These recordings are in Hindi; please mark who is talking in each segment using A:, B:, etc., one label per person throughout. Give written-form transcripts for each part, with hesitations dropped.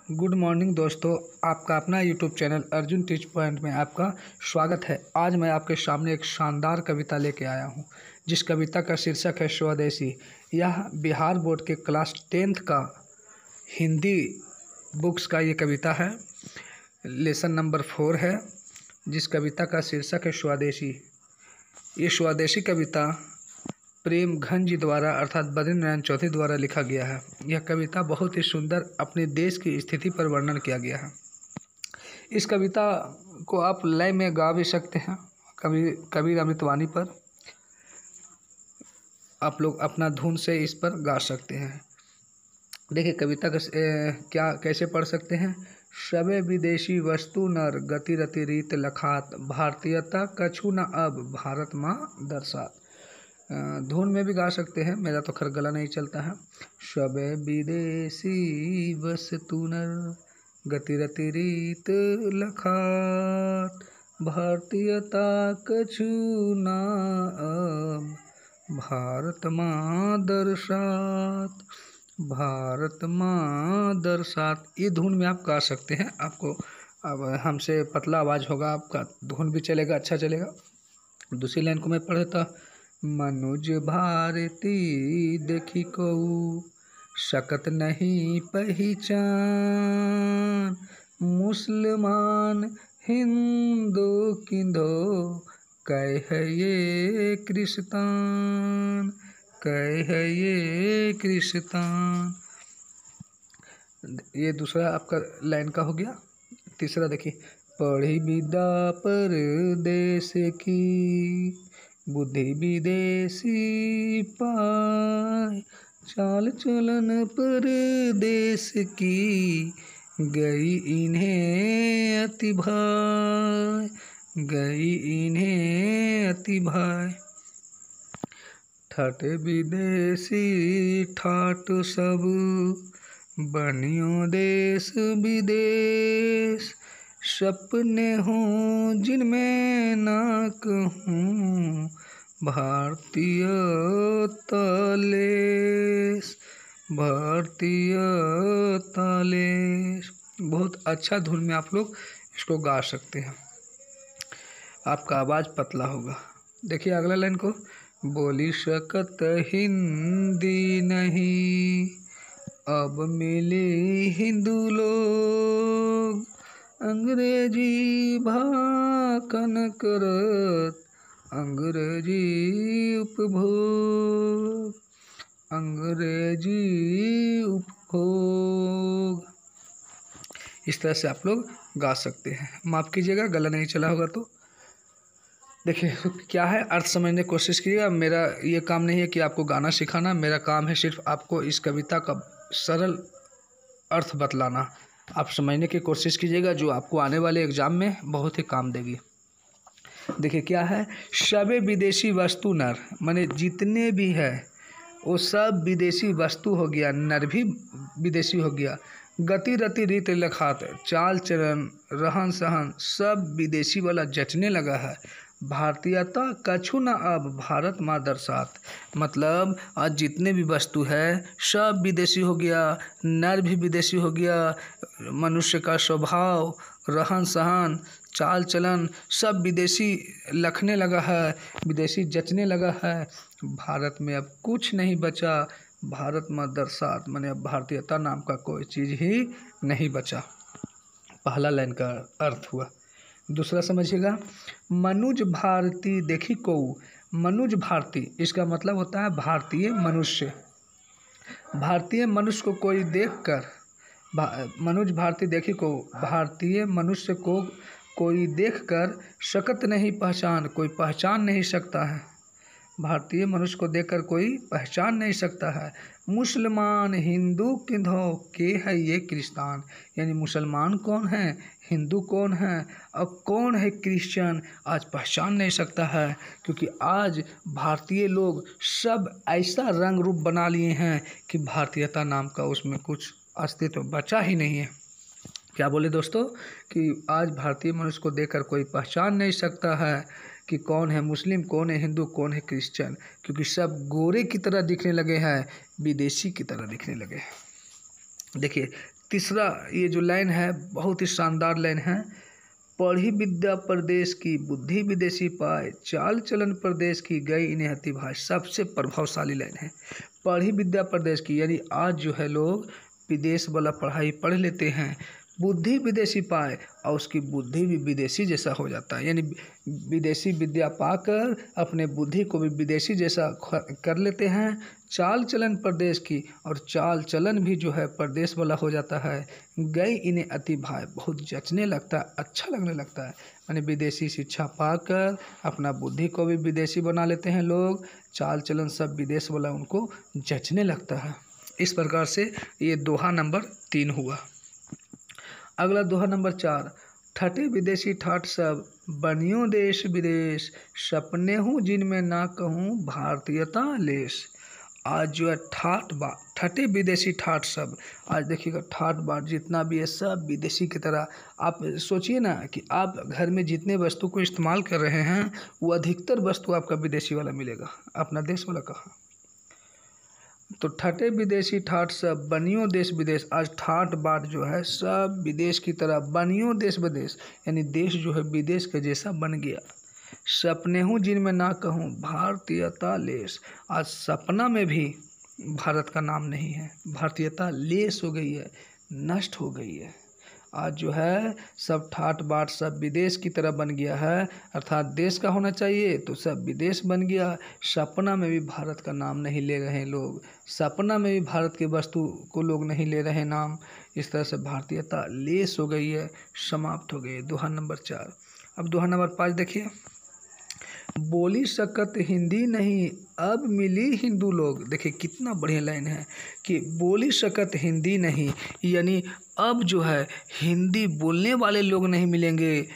A: गुड मॉर्निंग दोस्तों, आपका अपना YouTube channel Arjun teach point में आपका स्वागत है। आज मैं आपके सामने एक शानदार कविता लेके आया हूँ, जिस कविता का शीर्षक है स्वदेशी। यह बिहार बोर्ड के क्लास 10th का हिंदी बुक्स का ये कविता है। लेसन नंबर 4 है, जिस कविता का शीर्षक है स्वदेशी। ये स्वदेशी कविता प्रेम घन जी द्वारा अर्थात बद्रीनारायण चौधरी द्वारा लिखा गया है। यह कविता बहुत ही सुंदर अपने देश की स्थिति पर वर्णन किया गया है। इस कविता को आप लय में गा भी सकते हैं, कबीर अमृतवाणी पर आप लोग अपना धुन से इस पर गा सकते हैं। देखिए कविता का क्या कैसे पढ़ सकते हैं। सबे विदेशी वस्तु नर गति रति रीत लखात, भारतीयता कछु न अब भारत माँ दर्शात। धुन में भी गा सकते हैं, मेरा तो खैर गला नहीं चलता है। सबे विदेशी वस्तु नर गति रति रीत लखात, भारतीयता कछु ना अब भारत माँ दर्शात, भारत माँ दर्शात। ये धुन में आप गा सकते हैं। आपको अब हमसे पतला आवाज़ होगा, आपका धुन भी चलेगा, अच्छा चलेगा। दूसरी लाइन को मैं पढ़ता। मनुज भारती देखी को शकत नहीं पहचान, मुसलमान हिंदू किंधो कह ये क्रिस्तान, कह ये क्रिस्तान। ये दूसरा आपका लाइन का हो गया। तीसरा देखिए। पढ़ी विद्या परदेश की, बुद्धि विदेशी पाए, चाल चलन परदेश की, गई इन्हें अति भाई, गई इन्हें अति भाई। ठाट विदेशी ठाट सब, बनियो देश विदेश, सपने हों जिनमें ना कहूँ भारतीय तालेश, भारतीय तालेश। बहुत अच्छा धुन में आप लोग इसको गा सकते हैं। आपका आवाज़ पतला होगा। देखिए अगला लाइन को। बोली शकत हिंदी नहीं, अब मिले हिंदू लोग, अंग्रेजी भाषण करत, अंग्रेजी उपभोग, अंग्रेजी उपभोग। इस तरह से आप लोग गा सकते हैं। माफ़ कीजिएगा गला नहीं चला होगा तो। देखिए क्या है, अर्थ समझने की कोशिश कीजिएगा। मेरा ये काम नहीं है कि आपको गाना सिखाना, मेरा काम है सिर्फ आपको इस कविता का सरल अर्थ बतलाना। आप समझने की कोशिश कीजिएगा, जो आपको आने वाले एग्जाम में बहुत ही काम देगी। देखिए क्या है। सबे विदेशी वस्तु नर, माने जितने भी है वो सब विदेशी वस्तु हो गया, नर भी विदेशी हो गया। गति रति रीत लखात, चाल चलन रहन सहन सब विदेशी वाला जचने लगा है। भारतीयता कछु न अब भारत माँ दर्शात, मतलब आज जितने भी वस्तु है सब विदेशी हो गया, नर भी विदेशी हो गया, मनुष्य का स्वभाव रहन सहन चाल चलन सब विदेशी लखने लगा है, विदेशी जचने लगा है। भारत में अब कुछ नहीं बचा, भारत माँ दर्शात, माने अब भारतीयता नाम का कोई चीज़ ही नहीं बचा। पहला लाइन का अर्थ हुआ। दूसरा समझिएगा। मनुज भारती देखी को, मनुज भारती इसका मतलब होता है भारतीय मनुष्य। भारतीय मनुष्य को कोई देखकर, मनुज भारती देखी को, भारतीय मनुष्य को कोई देखकर शकत नहीं पहचान, कोई पहचान नहीं सकता है। भारतीय मनुष्य को देखकर कोई पहचान नहीं सकता है। मुसलमान हिंदू किधो के है ये क्रिस्तान, यानी मुसलमान कौन है, हिंदू कौन है और कौन है क्रिश्चियन, आज पहचान नहीं सकता है। क्योंकि आज भारतीय लोग सब ऐसा रंग रूप बना लिए हैं कि भारतीयता नाम का उसमें कुछ अस्तित्व बचा ही नहीं है। क्या बोले दोस्तों कि आज भारतीय मनुष्य को देखकर कोई पहचान नहीं सकता है कि कौन है मुस्लिम, कौन है हिंदू, कौन है क्रिश्चियन, क्योंकि सब गोरे की तरह दिखने लगे हैं, विदेशी की तरह दिखने लगे हैं। देखिए तीसरा ये जो लाइन है बहुत ही शानदार लाइन है। पढ़ी विद्या परदेश की, बुद्धि विदेशी पाए, चाल चलन परदेश की, गई इन्हें अति भाए। सबसे प्रभावशाली लाइन है पढ़ी विद्या परदेश की, यानी आज जो है लोग विदेश वाला पढ़ाई पढ़ लेते हैं, बुद्धि विदेशी पाए और उसकी बुद्धि भी विदेशी जैसा हो जाता है, यानी विदेशी विद्या पाकर अपने बुद्धि को भी विदेशी जैसा कर लेते हैं। चाल चलन प्रदेश की, और चाल चलन भी जो है प्रदेश वाला हो जाता है। गई इन्हें अति भाए, बहुत जचने लगता है, अच्छा लगने लगता है। यानी विदेशी शिक्षा पाकर अपना बुद्धि को भी विदेशी बना लेते हैं लोग, चाल चलन सब विदेश वाला उनको जचने लगता है। इस प्रकार से ये दोहा नंबर 3 हुआ। अगला दोहा नंबर 4। ठटे विदेशी ठाट सब, बनियो देश विदेश, सपने हूँ जिनमें ना कहूँ भारतीयता लेश। आज जो है ठाट बात, ठटे विदेशी ठाट सब, आज देखिएगा ठाट बात जितना भी है सब विदेशी की तरह। आप सोचिए ना कि आप घर में जितने वस्तु को इस्तेमाल कर रहे हैं वो अधिकतर वस्तु आपका विदेशी वाला मिलेगा, अपना देश वाला कहाँ। तो ठटे विदेशी ठाट सब, बनियो देश विदेश। आज ठाट बाट जो है सब विदेश की तरह, बनियो देश विदेश, यानी देश जो है विदेश के जैसा बन गया। सपने हूँ जिनमें ना कहूँ भारतीयता लेश। आज सपना में भी भारत का नाम नहीं है, भारतीयता लेश हो गई है, नष्ट हो गई है। आज जो है सब ठाट बाट सब विदेश की तरह बन गया है, अर्थात देश का होना चाहिए तो सब विदेश बन गया। सपना में भी भारत का नाम नहीं ले रहे लोग, सपना में भी भारत के वस्तु को लोग नहीं ले रहे नाम। इस तरह से भारतीयता लेस हो गई है, समाप्त हो गई है। दोहा नंबर 4। अब दोहा नंबर 5 देखिए। बोली सकत हिंदी नहीं, अब मिली हिंदू लोग। देखिए कितना बढ़िया लाइन है कि बोली सकत हिंदी नहीं, यानी अब जो है हिंदी बोलने वाले लोग नहीं मिलेंगे,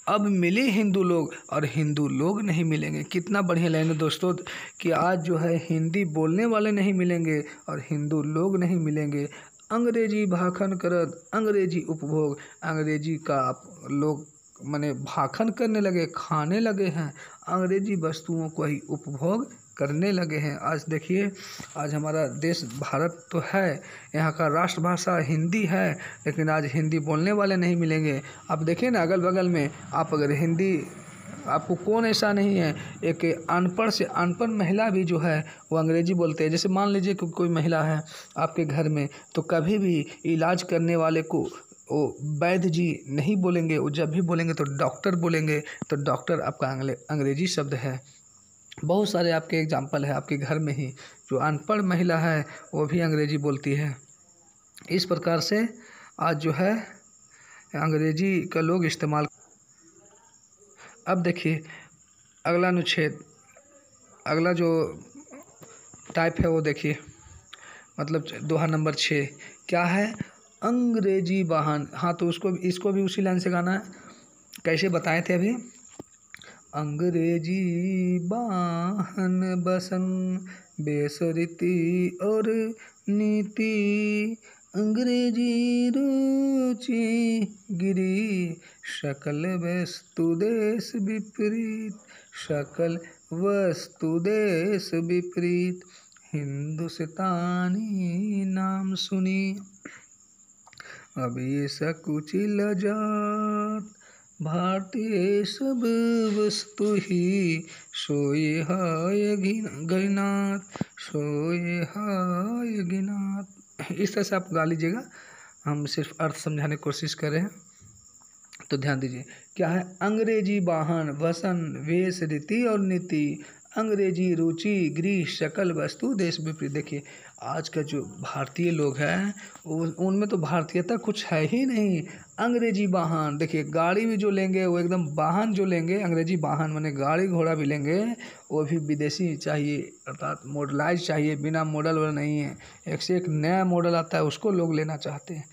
A: अब मिले हिंदू लोग और हिंदू लोग नहीं मिलेंगे। कितना बढ़िया लाइन है दोस्तों कि आज जो है हिंदी बोलने वाले नहीं मिलेंगे और हिंदू लोग नहीं मिलेंगे। अंग्रेजी भाखन करत, अंग्रेजी उपभोग, अंग्रेजी का आप लोग माने भाखन करने लगे, खाने लगे हैं, अंग्रेजी वस्तुओं को ही उपभोग करने लगे हैं। आज देखिए आज हमारा देश भारत तो है, यहाँ का राष्ट्रभाषा हिंदी है, लेकिन आज हिंदी बोलने वाले नहीं मिलेंगे। आप देखिए ना अगल बगल में, आप अगर हिंदी, आपको कौन ऐसा नहीं है, एक अनपढ़ से अनपढ़ महिला भी जो है वो अंग्रेजी बोलते हैं। जैसे मान लीजिए कि कोई महिला है आपके घर में, तो कभी भी इलाज करने वाले को वो वैद्य जी नहीं बोलेंगे, वो जब भी बोलेंगे तो डॉक्टर बोलेंगे, तो डॉक्टर आपका अंग्रेजी शब्द है। बहुत सारे आपके एग्जाम्पल है आपके घर में ही, जो अनपढ़ महिला है वो भी अंग्रेजी बोलती है। इस प्रकार से आज जो है अंग्रेजी का लोग इस्तेमाल। अब देखिए अगला अनुच्छेद, अगला जो टाइप है वो देखिए, मतलब दोहा नंबर 6 क्या है, अंग्रेजी वाहन। हाँ तो इसको भी उसी लाइन से गाना है, कैसे बताए थे अभी। अंग्रेजी वाहन बसन, बेस रीति और नीति, अंग्रेजी रुचि गिरी, सकल वस्तु देश विपरीत, सकल वस्तु देश विपरीत, हिंदुस्तानी नाम सुनी, अब ये सकुचिल जात, भारतीय सब वस्तु ही, सोए हाय गिनात, सोए हाय गिनात। इस तरह से आप गा लीजिएगा, हम सिर्फ अर्थ समझाने की कोशिश कर रहे हैं, तो ध्यान दीजिए। क्या है, अंग्रेजी वाहन वसन वेश रीति और नीति, अंग्रेजी रुचि गृह सकल वस्तु देश विपरीत। देखिए आज का जो भारतीय लोग हैं उनमें तो भारतीयता कुछ है ही नहीं। अंग्रेजी वाहन, देखिए गाड़ी भी जो लेंगे वो एकदम वाहन जो लेंगे, अंग्रेजी वाहन माने गाड़ी घोड़ा भी लेंगे वो भी विदेशी चाहिए, अर्थात मॉडलाइज चाहिए, बिना मॉडल वाला नहीं है। एक से एक नया मॉडल आता है उसको लोग लेना चाहते हैं।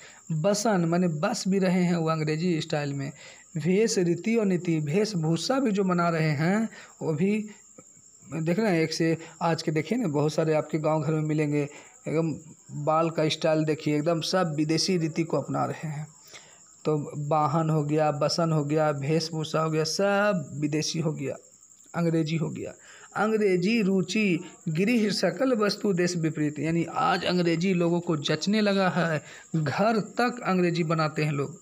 A: बसन माने बस भी रहे हैं वो अंग्रेजी स्टाइल में। वेश रीति और नीति, वेशभूषा भी जो बना रहे हैं वो भी देख रहे हैं एक से। आज के देखिए ना बहुत सारे आपके गांव घर में मिलेंगे, एकदम बाल का स्टाइल देखिए, एकदम सब विदेशी रीति को अपना रहे हैं। तो वाहन हो गया, बसन हो गया, वेशभूषा हो गया, सब विदेशी हो गया, अंग्रेजी हो गया। अंग्रेजी रुचि गृह सकल वस्तु देश विपरीत, यानी आज अंग्रेजी लोगों को जचने लगा है। घर तक अंग्रेजी बनाते हैं लोग,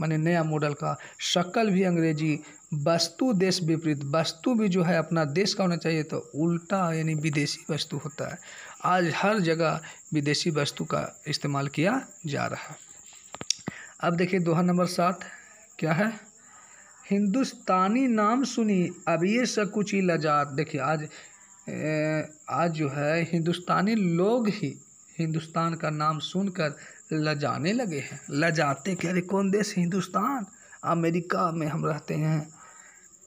A: माने नया मॉडल का। शकल भी अंग्रेजी, वस्तु देश विपरीत, वस्तु भी जो है अपना देश का होना चाहिए तो उल्टा यानी विदेशी वस्तु होता है। आज हर जगह विदेशी वस्तु का इस्तेमाल किया जा रहा है। अब देखिए दोहा नंबर 7 क्या है, हिंदुस्तानी नाम सुनी अब ये सकुची लजात। देखिए आज जो है हिंदुस्तानी लोग ही हिंदुस्तान का नाम सुनकर लजाने लगे हैं। लजाते कि अरे कौन देश, हिंदुस्तान। अमेरिका में हम रहते हैं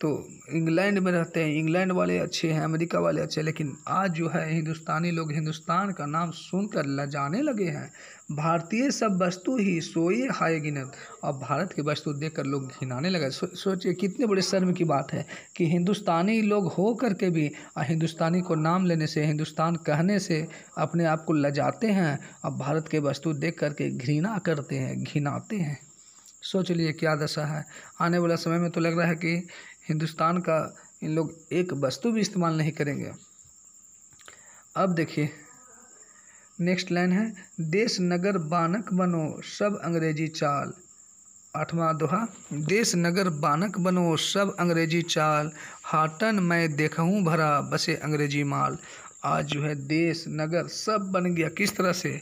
A: तो इंग्लैंड में रहते हैं, इंग्लैंड वाले अच्छे हैं, अमेरिका वाले अच्छे हैं, लेकिन आज जो है हिंदुस्तानी लोग हिंदुस्तान का नाम सुनकर लजाने लगे हैं। भारतीय सब वस्तु ही सोए हाय गिनत, और भारत की वस्तु देखकर लोग घिनाने लगे। सोचिए कितने बड़े शर्म की बात है कि हिंदुस्तानी लोग हो करके भी हिंदुस्तानी को नाम लेने से, हिंदुस्तान कहने से अपने आप को लजाते हैं, और भारत के वस्तु देख करके घृणा करते हैं, घिनाते हैं। सोच लिए क्या दशा है। आने वाला समय में तो लग रहा है कि हिंदुस्तान का इन लोग एक वस्तु भी इस्तेमाल नहीं करेंगे। अब देखिए नेक्स्ट लाइन है, देश नगर बानक बनो सब अंग्रेजी चाल। 8वां दोहा, देश नगर बानक बनो सब अंग्रेजी चाल, हाटन मैं देखूं भरा बसे अंग्रेजी माल। आज जो है देश नगर सब बन गया, किस तरह से,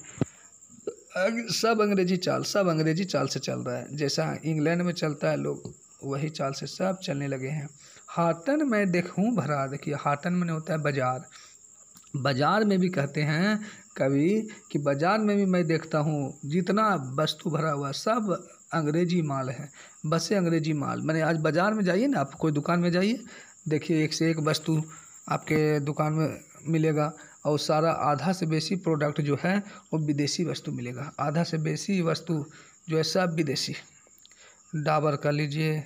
A: सब अंग्रेजी चाल, सब अंग्रेजी चाल से चल रहा है। जैसा इंग्लैंड में चलता है लोग, वही चाल से सब चलने लगे हैं। हाटन मैं देखूं भरा, देखिए हाटन में होता है बाजार, बाजार में भी कहते हैं कभी कि बाजार में भी मैं देखता हूँ जितना वस्तु भरा हुआ सब अंग्रेजी माल है, बस अंग्रेजी माल। मैंने आज बाज़ार में जाइए ना, आप कोई दुकान में जाइए, देखिए एक से एक वस्तु आपके दुकान में मिलेगा, और सारा आधा से बेसी प्रोडक्ट जो है वो विदेशी वस्तु मिलेगा। आधा से बेसी वस्तु जो है सब विदेशी, डाबर का लीजिए,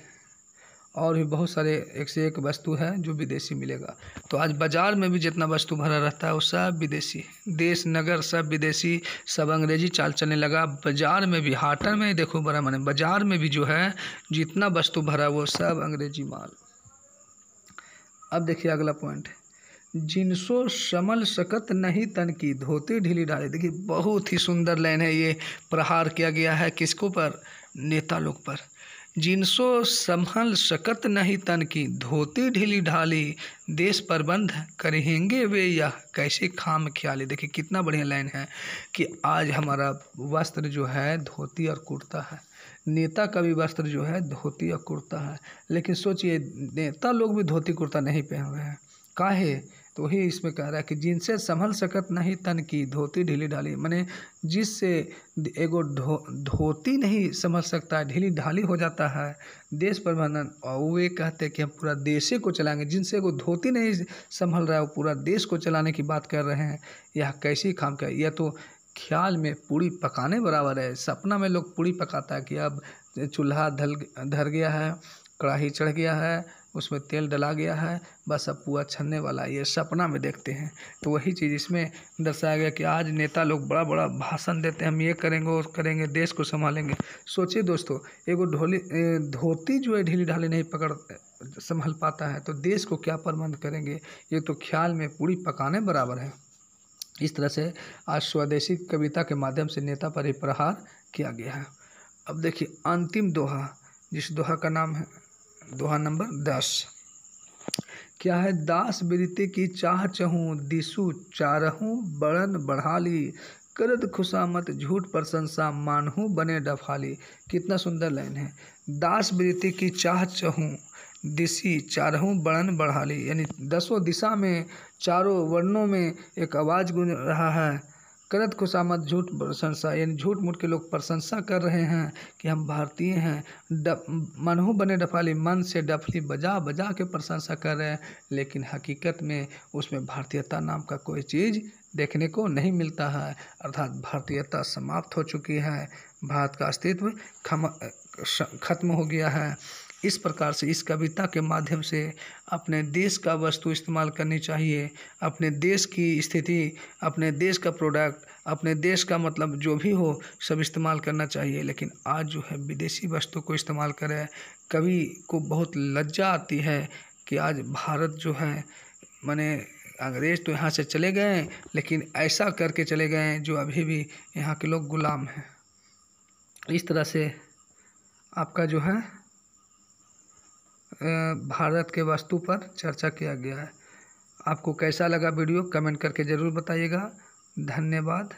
A: और भी बहुत सारे एक से एक वस्तु है जो विदेशी मिलेगा। तो आज बाज़ार में भी जितना वस्तु भरा रहता है वो सब विदेशी, देश नगर सब विदेशी, सब अंग्रेजी चाल चलने लगा। बाज़ार में भी, हाटन में देखो बड़ा माने, बाज़ार में भी जो है जितना वस्तु भरा वो सब अंग्रेजी माल। अब देखिए अगला पॉइंट, जिनसो समल सकत नहीं तन की धोती ढीली ढाली। देखिए बहुत ही सुंदर लाइन है, ये प्रहार किया गया है किसको पर, नेता लोग पर। जिनसो संभल सकत नहीं तन की धोती ढीली ढाली, देश प्रबंध करेंगे वे यह कैसे खाम ख्याली। देखिए कितना बढ़िया लाइन है कि आज हमारा वस्त्र जो है धोती और कुर्ता है, नेता का भी वस्त्र जो है धोती और कुर्ता है। लेकिन सोचिए नेता लोग भी धोती कुर्ता नहीं पहन रहे हैं, काहे, तो वही इसमें कह रहा है कि जिनसे संभल सकत नहीं तन की धोती ढीली ढाली, माने जिससे एगो धोती नहीं संभल सकता है, ढीली ढाली हो जाता है देश प्रबंधन, और वे कहते हैं कि हम पूरा देश को चलाएंगे। जिनसे एगो धोती नहीं संभल रहा है वो पूरा देश को चलाने की बात कर रहे हैं, यह कैसी खाम क्या, यह तो ख्याल में पूड़ी पकाने बराबर है। सपना में लोग पूड़ी पकाता है कि अब चूल्हा धर गया है, कढ़ाई चढ़ गया है, उसमें तेल डला गया है, बस अब पुआ छनने वाला, ये सपना में देखते हैं। तो वही चीज़ इसमें दर्शाया गया कि आज नेता लोग बड़ा बड़ा भाषण देते हैं, हम ये करेंगे और करेंगे, देश को संभालेंगे। सोचिए दोस्तों, एगो धोती जो है ढीली ढाली नहीं संभल पाता है तो देश को क्या प्रबंध करेंगे, ये तो ख्याल में पूरी पकाने बराबर है। इस तरह से आज स्वदेशी कविता के माध्यम से नेता पर ही प्रहार किया गया है। अब देखिए अंतिम दोहा, जिस दोहा का नाम है दोहा नंबर 10, क्या है, दास बिरती की चाह चहूँ दिसु चारहूँ बड़न बढ़ाली, करद खुशामत झूठ प्रशंसा मानहूँ बने डफाली। कितना सुंदर लाइन है, दास बिरती की चाह चहूँ दिसी चारहूँ बड़न बढ़ाली, यानी 10 दिशा में चारों वर्णों में एक आवाज़ गूंज रहा है, करत खुशामत झूठ प्रशंसा, यानी झूठ मूठ के लोग प्रशंसा कर रहे हैं कि हम भारतीय हैं। मनहू बने डफाली, मन से डफली बजा बजा के प्रशंसा कर रहे हैं, लेकिन हकीकत में उसमें भारतीयता नाम का कोई चीज़ देखने को नहीं मिलता है। अर्थात भारतीयता समाप्त हो चुकी है, भारत का अस्तित्व खत्म हो गया है। इस प्रकार से इस कविता के माध्यम से अपने देश का वस्तु इस्तेमाल करनी चाहिए, अपने देश की स्थिति, अपने देश का प्रोडक्ट, अपने देश का मतलब जो भी हो सब इस्तेमाल करना चाहिए। लेकिन आज जो है विदेशी वस्तु को इस्तेमाल करें, कवि को बहुत लज्जा आती है कि आज भारत जो है माने अंग्रेज़ तो यहाँ से चले गए हैं, लेकिन ऐसा करके चले गए हैं जो अभी भी यहाँ के लोग गुलाम हैं। इस तरह से आपका जो है भारत के वस्तु पर चर्चा किया गया है। आपको कैसा लगा वीडियो कमेंट करके ज़रूर बताइएगा। धन्यवाद।